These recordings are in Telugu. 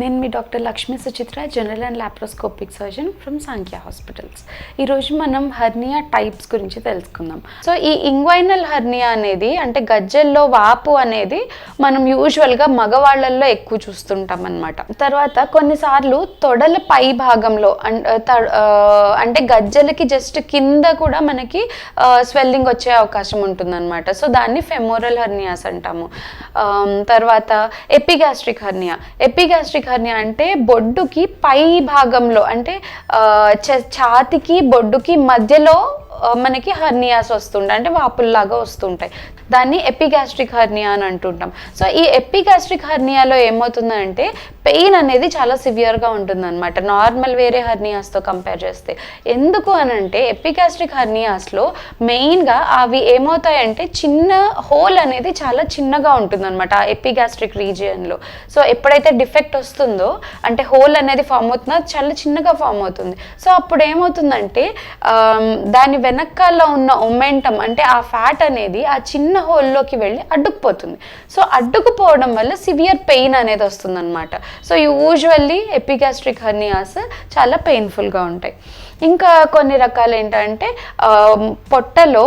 నేను మీ doctor Lakshmi Suchitra, general and laparoscopic surgeon from Sankhya hospitals. ఈరోజు మనం హర్నియా టైప్స్ గురించి తెలుసుకుందాం. సో ఈ ఇంగ్వైనల్ హర్నియా అనేది అంటే గజ్జెల్లో వాపు అనేది మనం యూజువల్గా మగవాళ్ళల్లో ఎక్కువ చూస్తుంటాం అన్నమాట. తర్వాత కొన్నిసార్లు తొడల పై భాగంలో అంటే గజ్జెలకి జస్ట్ కింద కూడా మనకి స్వెల్లింగ్ వచ్చే అవకాశం ఉంటుందన్నమాట. సో దాన్ని ఫెమోరల్ హర్నియాస్ అంటాము. తర్వాత ఎపిగాస్ట్రిక్ హర్నియా అంటే బొడ్డుకి పై భాగంలో అంటే ఛాతికి బొడ్డుకి మధ్యలో మనకి హర్నియాస్ వస్తుంటాయి, అంటే వాపుల్లాగా వస్తుంటాయి. దాన్ని ఎపిగాస్ట్రిక్ హర్నియా అని అంటుంటాం. సో ఈ ఎపిగాస్ట్రిక్ హర్నియాలో ఏమవుతుందంటే పెయిన్ అనేది చాలా సివియర్గా ఉంటుందన్నమాట, నార్మల్ వేరే హర్నియాస్తో కంపేర్ చేస్తే. ఎందుకు అనంటే ఎపిగాస్ట్రిక్ హర్నియాస్లో మెయిన్గా అవి ఏమవుతాయంటే చిన్న హోల్ అనేది చాలా చిన్నగా ఉంటుందన్నమాట ఆ ఎపిగాస్ట్రిక్ రీజియన్లో. సో ఎప్పుడైతే డిఫెక్ట్ వస్తుందో అంటే హోల్ అనేది ఫామ్ అవుతుందో చాలా చిన్నగా ఫామ్ అవుతుంది. సో అప్పుడు ఏమవుతుందంటే దాని వెనకాల ఉన్న ఒమెంటం అంటే ఆ ఫ్యాట్ అనేది ఆ చిన్న హోల్లోకి వెళ్ళి అడ్డుకుపోతుంది. సో అడ్డుకుపోవడం వల్ల సివియర్ పెయిన్ అనేది వస్తుంది అనమాట. సో యూజువల్లీ ఎపిగాస్ట్రిక్ హర్నియాస్ చాలా పెయిన్ఫుల్గా ఉంటాయి. ఇంకా కొన్ని రకాలు ఏంటంటే పొట్టలో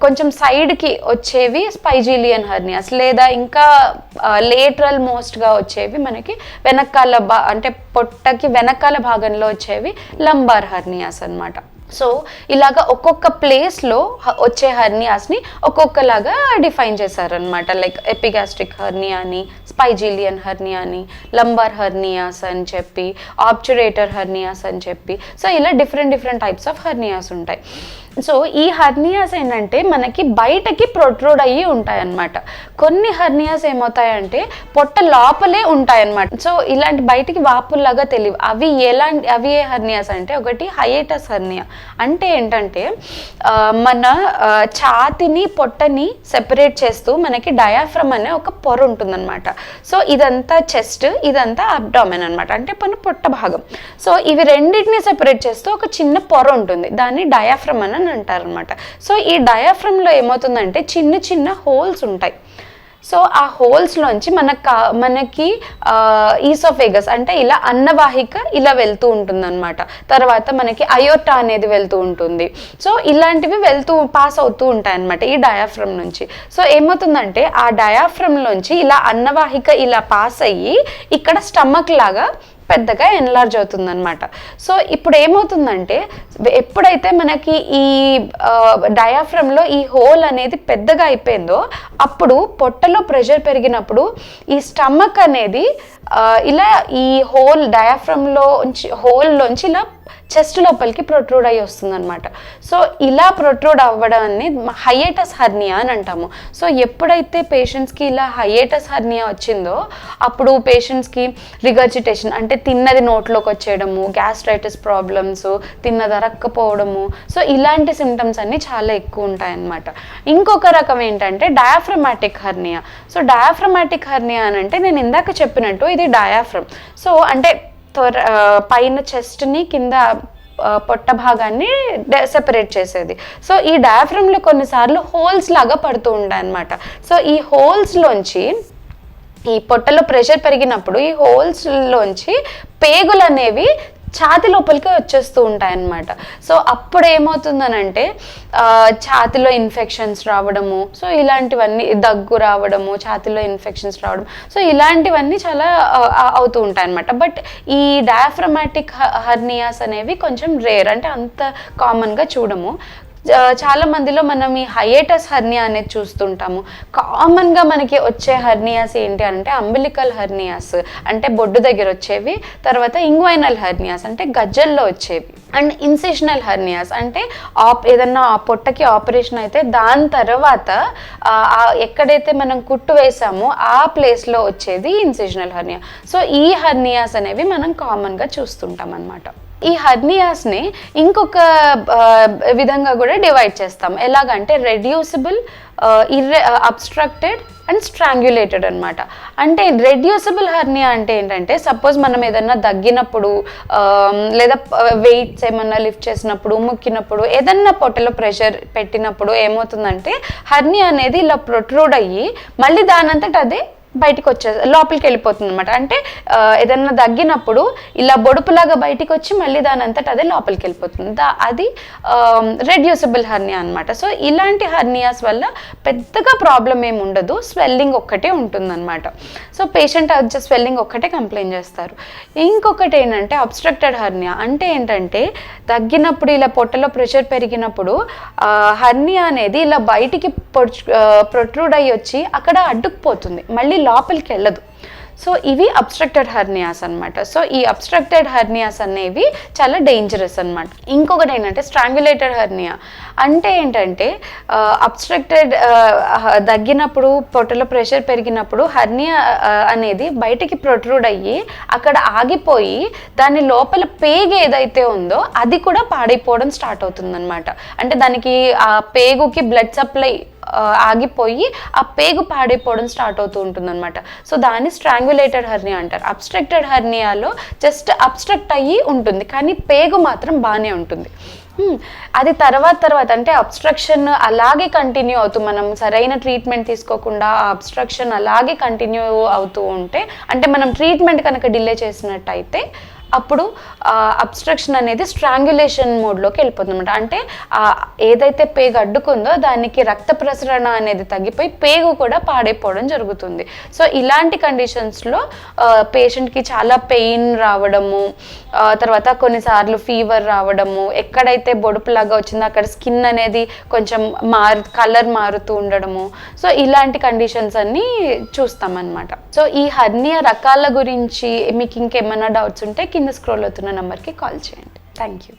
కొంచెం సైడ్కి వచ్చేవి స్పైజీలియన్ హర్నియాస్, లేదా ఇంకా లేటరల్ మోస్ట్గా వచ్చేవి మనకి వెనకాల అంటే పొట్టకి వెనకాల భాగంలో వచ్చేవి లంబార్ హర్నియాస్ అన్నమాట. సో ఇలాగా ఒక్కొక్క ప్లేస్లో వచ్చే హర్నియాస్ని ఒక్కొక్కలాగా డిఫైన్ చేశారనమాట. లైక్ ఎపిగాస్ట్రిక్ హర్నియా అని, స్పైజీలియన్ హర్నియా అని, లంబార్ హర్నియాస్ అని చెప్పి, ఆబ్చురేటర్ హర్నియాస్ అని చెప్పి. సో ఇలా డిఫరెంట్ టైప్స్ ఆఫ్ హర్నియాస్ ఉంటాయి. సో ఈ హర్నియాస్ ఏంటంటే మనకి బయటకి ప్రొట్రూడ్ అయ్యి ఉంటాయి అన్నమాట. కొన్ని హర్నియాస్ ఏమవుతాయంటే పొట్ట లోపలే ఉంటాయి అన్నమాట. సో ఇలాంటి బయటికి వాపుల్లాగా తెలియవు. అవి ఏ హర్నియాస్ అంటే, ఒకటి హైయేటస్ హర్నియా అంటే ఏంటంటే మన ఛాతిని పొట్టని సెపరేట్ చేస్తూ మనకి డయాఫ్రమ్ అనే ఒక పొర ఉంటుందన్నమాట. సో ఇదంతా చెస్ట్, ఇదంతా అబ్డామెన్ అనమాట, అంటే మన పొట్ట భాగం. సో ఇవి రెండింటిని సెపరేట్ చేస్తూ ఒక చిన్న పొర ఉంటుంది, దాన్ని డయాఫ్రమ్ అని అంటారనమాట. సో ఈ డయాఫ్రమ్లో ఏమవుతుందంటే చిన్న హోల్స్ ఉంటాయి. సో ఆ హోల్స్లోంచి మనకి ఈసోఫేగస్ అంటే ఇలా అన్నవాహిక ఇలా వెళ్తూ ఉంటుంది అనమాట. తర్వాత మనకి అయోర్టా అనేది వెళ్తూ ఉంటుంది. సో ఇలాంటివి పాస్ అవుతూ ఉంటాయి అన్నమాట ఈ డయాఫ్రమ్ నుంచి. సో ఏమవుతుందంటే ఆ డయాఫ్రమ్లోంచి ఇలా అన్నవాహిక ఇలా పాస్ అయ్యి ఇక్కడ స్టమక్ లాగా పెద్దగా ఎన్లార్జ్ అవుతుందన్నమాట. సో ఇప్పుడు ఏమవుతుందంటే ఎప్పుడైతే మనకి ఈ డయాఫ్రమ్లో ఈ హోల్ అనేది పెద్దగా అయిపోయిందో అప్పుడు పొట్టలో ప్రెషర్ పెరిగినప్పుడు ఈ స్టమక్ అనేది ఇలా ఈ హోల్లోంచి ఇలా చెస్ట్ లోపలికి ప్రొట్రూడ్ అయ్యి వస్తుంది అనమాట. సో ఇలా ప్రొట్రూడ్ అవ్వడాన్ని హైయేటస్ హర్నియా అని అంటాము. సో ఎప్పుడైతే పేషెంట్స్కి ఇలా హైయేటస్ హర్నియా వచ్చిందో అప్పుడు పేషెంట్స్కి రిగర్జిటేషన్ అంటే తిన్నది నోట్లోకి వచ్చేయడము, గ్యాస్ట్రైటిస్ ప్రాబ్లమ్స్, తిన్నది అరక్కపోవడము, సో ఇలాంటి సిమ్టమ్స్ అన్నీ చాలా ఎక్కువ ఉంటాయన్నమాట. ఇంకొక రకం ఏంటంటే diaphragmatic hernia. So diaphragmatic hernia అని అంటే నేను ఇందాక చెప్పినట్టు ఇది డయాఫ్రమ్. సో అంటే పైన చెస్ట్ని కింద పొట్ట భాగాన్ని సెపరేట్ చేసేది. సో ఈ డయాఫ్రమ్లో కొన్నిసార్లు హోల్స్ లాగా పడుతూ ఉంటాయి అన్నమాట. సో ఈ హోల్స్లోంచి ఈ పొట్టలో ప్రెషర్ పెరిగినప్పుడు ఈ హోల్స్లోంచి పేగులు అనేవి ఛాతి లోపలికి వచ్చేస్తూ ఉంటాయన్నమాట. సో అప్పుడు ఏమవుతుందనంటే ఛాతిలో ఇన్ఫెక్షన్స్ రావడము, సో ఇలాంటివన్నీ దగ్గు రావడము, ఛాతిలో ఇన్ఫెక్షన్స్ రావడం, సో ఇలాంటివన్నీ చాలా అవుతూ ఉంటాయన్నమాట. బట్ ఈ డయాఫ్రమాటిక్ హర్నియాస్ అనేవి కొంచెం రేర్, అంటే అంత కామన్గా చూడము. చాలా మందిలో మనం ఈ హైయేటస్ హర్నియా అనేది చూస్తుంటాము. కామన్గా మనకి వచ్చే హర్నియాస్ ఏంటి అంటే అంబిలికల్ హర్నియాస్ అంటే బొడ్డు దగ్గర వచ్చేవి, తర్వాత ఇంగ్వైనల్ హర్నియాస్ అంటే గజ్జల్లో వచ్చేవి, అండ్ ఇన్సిషనల్ హర్నియాస్ అంటే ఏదన్నా పొట్టకి ఆపరేషన్ అయితే దాని తర్వాత ఎక్కడైతే మనం కుట్టు వేసామో ఆ ప్లేస్లో వచ్చేది ఇన్సిషనల్ హర్నియా. సో ఈ హర్నియాస్ అనేవి మనం కామన్గా చూస్తుంటాం అన్నమాట. ఈ హర్నియాస్ని ఇంకొక విధంగా కూడా డివైడ్ చేస్తాం. ఎలాగంటే రెడ్యూసిబుల్, అబ్స్ట్రక్టెడ్ అండ్ స్ట్రాంగ్యులేటెడ్ అనమాట. అంటే రెడ్యూసిబుల్ హర్నియా అంటే ఏంటంటే సపోజ్ మనం ఏదన్నా దగ్గినప్పుడు లేదా వెయిట్స్ ఏమన్నా లిఫ్ట్ చేసినప్పుడు, ముక్కినప్పుడు, ఏదన్నా పొట్టలో ప్రెషర్ పెట్టినప్పుడు ఏమవుతుందంటే హర్నియా అనేది ఇలా ప్రొట్రూడ్ అయ్యి మళ్ళీ దానంతట అదే బయటికి లోపలికి వెళ్ళిపోతుంది అనమాట. అంటే ఏదన్నా దగ్గినప్పుడు ఇలా బొడుపులాగా బయటికి వచ్చి మళ్ళీ దాని అంతటా అదే లోపలికి వెళ్ళిపోతుంది. అది రెడ్యూసిబుల్ హర్నియా అనమాట. సో ఇలాంటి హర్నియాస్ వల్ల పెద్దగా ప్రాబ్లం ఏమి ఉండదు, స్వెల్లింగ్ ఒక్కటే ఉంటుందన్నమాట. సో పేషెంట్ అది స్వెల్లింగ్ ఒక్కటే కంప్లైంట్ చేస్తారు. ఇంకొకటి ఏంటంటే అబ్స్ట్రక్టెడ్ హర్నియా అంటే ఏంటంటే తగ్గినప్పుడు ఇలా పొట్టలో ప్రెషర్ పెరిగినప్పుడు హర్నియా అనేది ఇలా బయటికి ప్రొట్రూడ్ అయ్యి వచ్చి అక్కడ అడ్డుకుపోతుంది, మళ్ళీ లోపలికి వెళ్ళదు. సో ఇవి అబ్స్ట్రక్టెడ్ హర్నియాస్ అనమాట. సో ఈ అబ్స్ట్రక్టెడ్ హర్నియాస్ అనేవి చాలా డేంజరస్ అనమాట. ఇంకొకటి ఏంటంటే స్ట్రాంగులేటెడ్ హర్నియా అంటే ఏంటంటే అబ్స్ట్రక్టెడ్ దగ్గినప్పుడు పొట్టలో ప్రెషర్ పెరిగినప్పుడు హర్నియా అనేది బయటికి ప్రొట్రూడ్ అయ్యి అక్కడ ఆగిపోయి దాని లోపల పేగు ఏదైతే ఉందో అది కూడా పాడైపోవడం స్టార్ట్ అవుతుంది అనమాట. అంటే దానికి ఆ పేగుకి బ్లడ్ సప్లై ఆగిపోయి ఆ పేగు పాడైపోవడం స్టార్ట్ అవుతూ ఉంటుంది అనమాట. సో దాన్ని స్ట్రాంగులేటెడ్ హర్నియా అంటారు. అబ్స్ట్రక్టెడ్ హర్నియాలో జస్ట్ అబ్స్ట్రక్ట్ అయ్యి ఉంటుంది కానీ పేగు మాత్రం బాగానే ఉంటుంది. అది తర్వాత అంటే అబ్స్ట్రక్షన్ అలాగే కంటిన్యూ అవుతూ మనం సరైన ట్రీట్మెంట్ తీసుకోకుండా ఆ అబ్స్ట్రక్షన్ అలాగే కంటిన్యూ అవుతూ ఉంటే, అంటే మనం ట్రీట్మెంట్ కనుక డిలే చేసినట్టయితే అప్పుడు అబ్స్ట్రక్షన్ అనేది స్ట్రాంగులేషన్ మోడ్లోకి వెళ్ళిపోతుంది అనమాట. అంటే ఏదైతే పేగు అడ్డుకుందో దానికి రక్త ప్రసరణ అనేది తగ్గిపోయి పేగు కూడా పాడైపోవడం జరుగుతుంది. సో ఇలాంటి కండిషన్స్లో పేషెంట్కి చాలా పెయిన్ రావడము, తర్వాత కొన్నిసార్లు ఫీవర్ రావడము, ఎక్కడైతే బొడుపులాగా వచ్చిందో అక్కడ స్కిన్ అనేది కొంచెం కలర్ మారుతూ ఉండడము. సో ఇలాంటి కండిషన్స్ అన్నీ చూస్తామన్నమాట. సో ఈ హర్నియా రకాల గురించి మీకు ఇంకేమైనా డౌట్స్ ఉంటే కింద స్క్రోల్ అవుతున్న నెంబర్కి కాల్ చేయండి. Thank you.